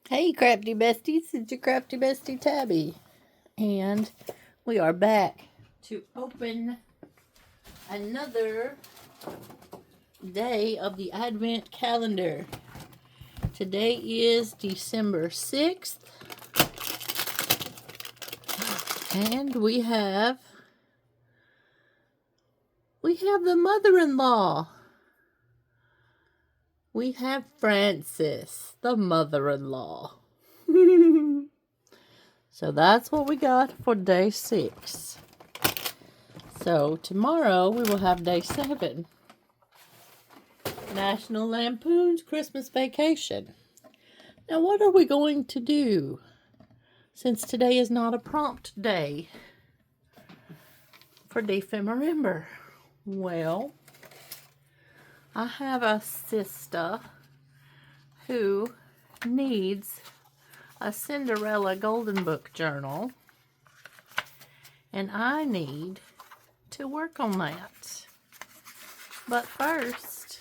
Hey crafty besties, it's your crafty bestie Tabby, and we are back to open another day of the Advent calendar. Today is December 6th, and we have the mother-in-law. We have Frances, the mother-in-law. So that's what we got for day 6. So tomorrow we will have day 7. National Lampoon's Christmas Vacation. Now what are we going to do since today is not a prompt day for December? Well, I have a sister who needs a Cinderella Golden Book journal, and I need to work on that. But first,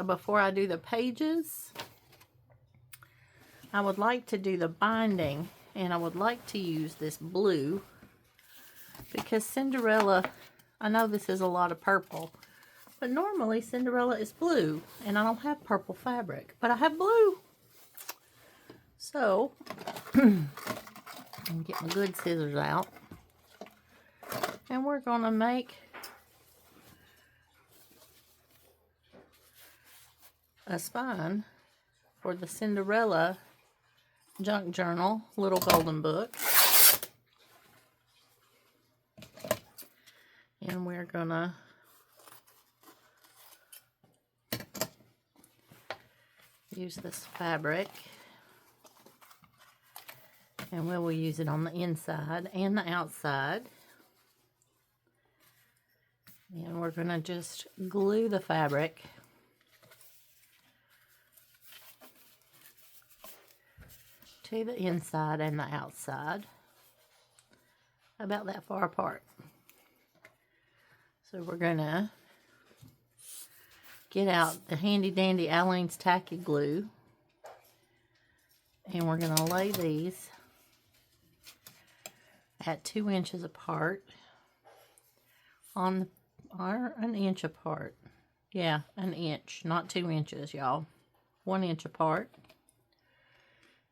before I do the pages, I would like to do the binding, and I would like to use this blue because Cinderella, I know this is a lot of purple, but normally Cinderella is blue, and I don't have purple fabric, but I have blue. So, I'm going to get my good scissors out, and we're going to make a spine for the Cinderella junk journal little golden book. And we're going to use this fabric, and we will use it on the inside and the outside. And we're going to just glue the fabric to the inside and the outside, about that far apart. So we're going to get out the handy dandy Aleene's tacky glue, and we're going to lay these at 2 inches apart on an inch apart. Yeah, an inch, not 2 inches, y'all. 1 inch apart.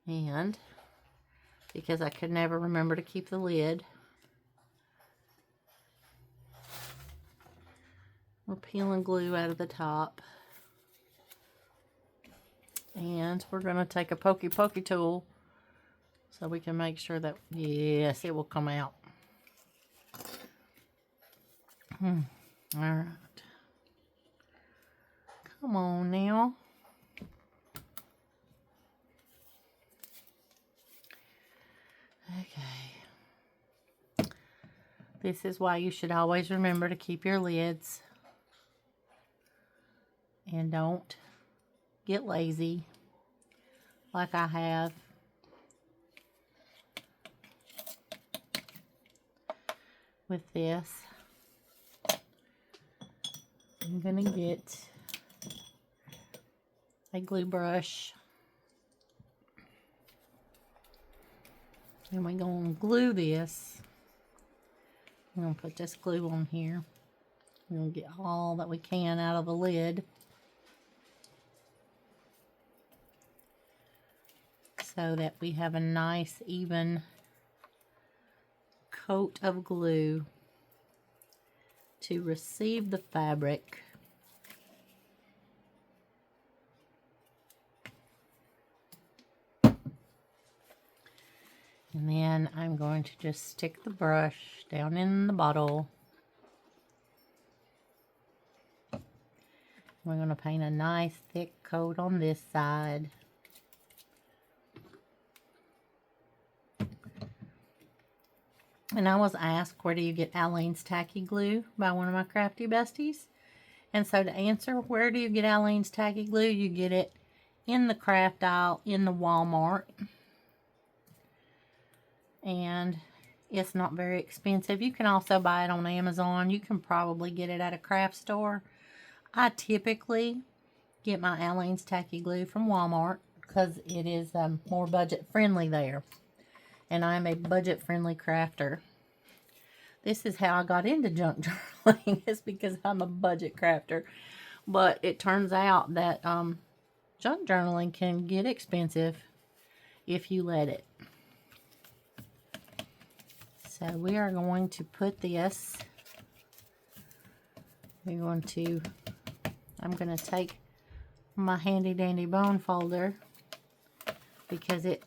And because I could never remember to keep the lid, we're peeling glue out of the top. And we're going to take a pokey tool so we can make sure that, yes, it will come out. Alright. Come on now. Okay. This is why you should always remember to keep your lids. And don't get lazy like I have. With this, I'm going to get a glue brush, and we're going to glue this. I'm going to put this glue on here. We're going to get all that we can out of the lid, so that we have a nice even coat of glue to receive the fabric. And then I'm going to just stick the brush down in the bottle. We're going to paint a nice thick coat on this side. And I was asked, where do you get Aleene's tacky glue, by one of my crafty besties. And so to answer, where do you get Aleene's tacky glue? You get it in the craft aisle in the Walmart. And it's not very expensive. You can also buy it on Amazon. You can probably get it at a craft store. I typically get my Aleene's tacky glue from Walmart because it is more budget friendly there. And I'm a budget friendly crafter. This is how I got into junk journaling. It's because I'm a budget crafter. But it turns out that junk journaling can get expensive if you let it. So we are going to put this, I'm going to take my handy dandy bone folder because it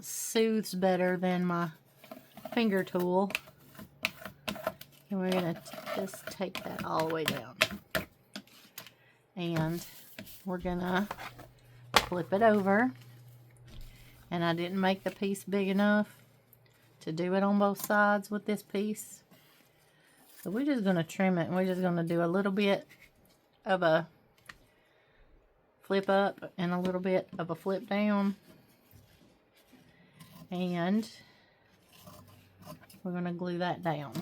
soothes better than my finger tool. And we're going to just take that all the way down. And we're going to flip it over. And I didn't make the piece big enough to do it on both sides with this piece. So we're just going to trim it, and we're just going to do a little bit of a flip up and a little bit of a flip down. And we're going to glue that down.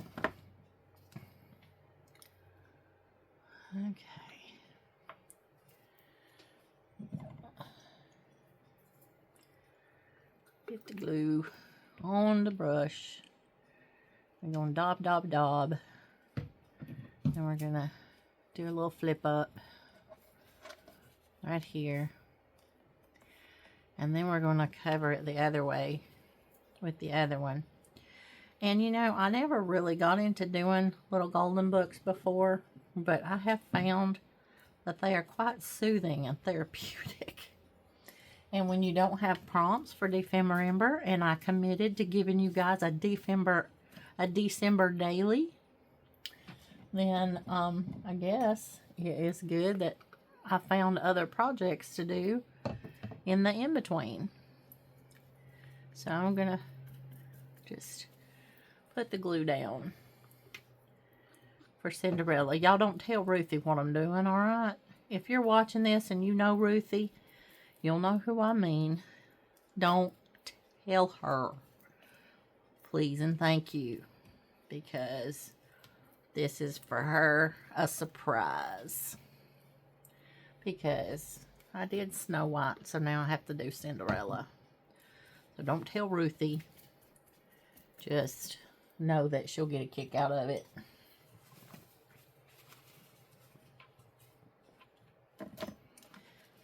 Okay. Get the glue on the brush. We're going to dab, dab, dab. And we're going to do a little flip up right here. And then we're going to cover it the other way with the other one. And you know, I never really got into doing little golden books before, but I have found that they are quite soothing and therapeutic. And when you don't have prompts for December, and I committed to giving you guys a December daily, then I guess it is good that I found other projects to do in the in-between. So I'm gonna just put the glue down for Cinderella. Y'all don't tell Ruthie what I'm doing, alright? If you're watching this and you know Ruthie, you'll know who I mean. Don't tell her. Please and thank you. Because this is for her a surprise. Because I did Snow White, so now I have to do Cinderella. So don't tell Ruthie. Just know that she'll get a kick out of it.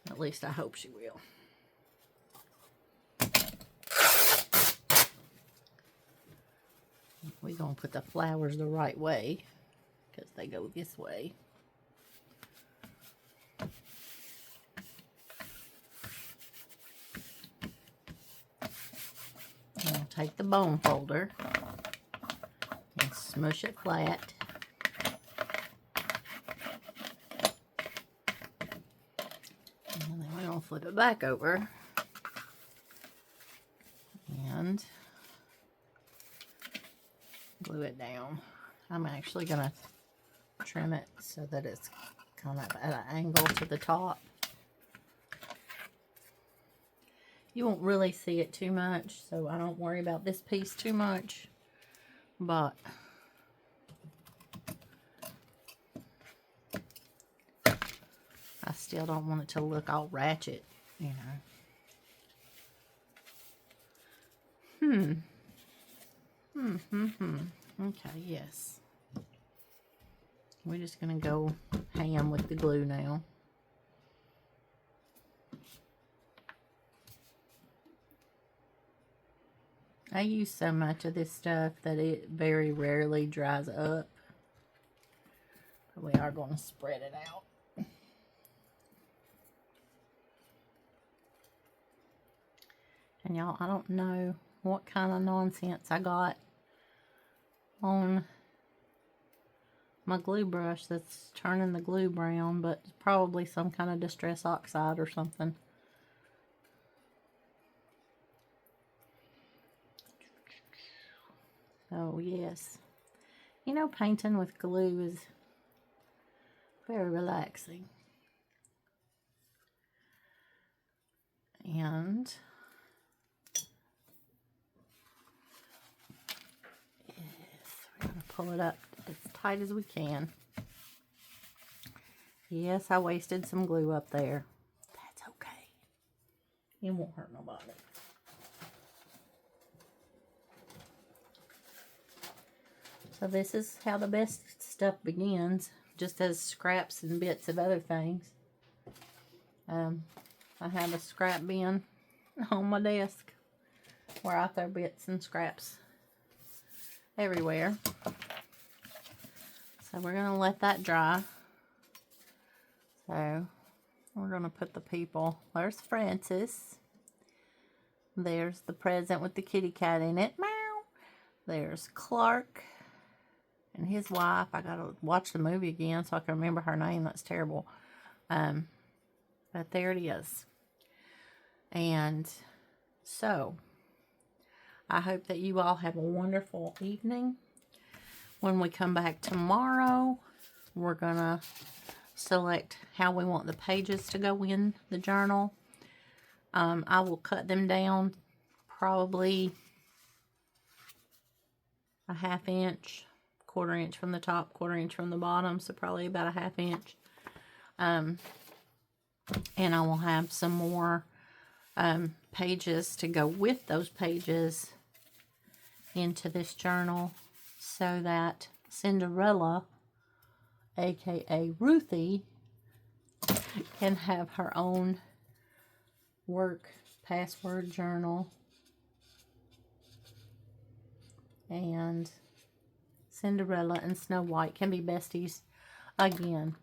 At least I hope she will. We're going to put the flowers the right way because they go this way. And I'll take the bone folder and smush it flat. And then we're going to flip it back over. And glue it down. I'm actually going to trim it so that it's kind of at an angle to the top. You won't really see it too much, so I don't worry about this piece too much. But I still don't want it to look all ratchet, you know. Okay, yes. We're just going to go ham with the glue now. I use so much of this stuff that it very rarely dries up. But we are going to spread it out. And y'all, I don't know what kind of nonsense I got on my glue brush that's turning the glue brown, but it's probably some kind of distress oxide or something. Oh yes, you know, painting with glue is very relaxing. And we're going to pull it up as tight as we can. Yes, I wasted some glue up there. That's okay. He won't hurt nobody. So this is how the best stuff begins. Just as scraps and bits of other things. I have a scrap bin on my desk where I throw bits and scraps everywhere. So we're going to let that dry. So we're going to put the people. There's Francis. There's the present with the kitty cat in it. Meow. There's Clark and his wife. I got to watch the movie again so I can remember her name. That's terrible. But there it is. And so I hope that you all have a wonderful evening. When we come back tomorrow, we're going to select how we want the pages to go in the journal. I will cut them down probably a 1/2 inch, 1/4 inch from the top, 1/4 inch from the bottom, so probably about a 1/2 inch. And I will have some more pages to go with those pages into this journal so that Cinderella, aka Ruthie, can have her own work password journal. And Cinderella and Snow White can be besties again.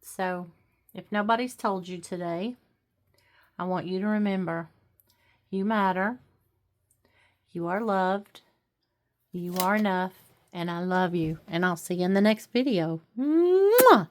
So if nobody's told you today, I want you to remember, you matter, you are loved, you are enough, and I love you. And I'll see you in the next video. Mwah!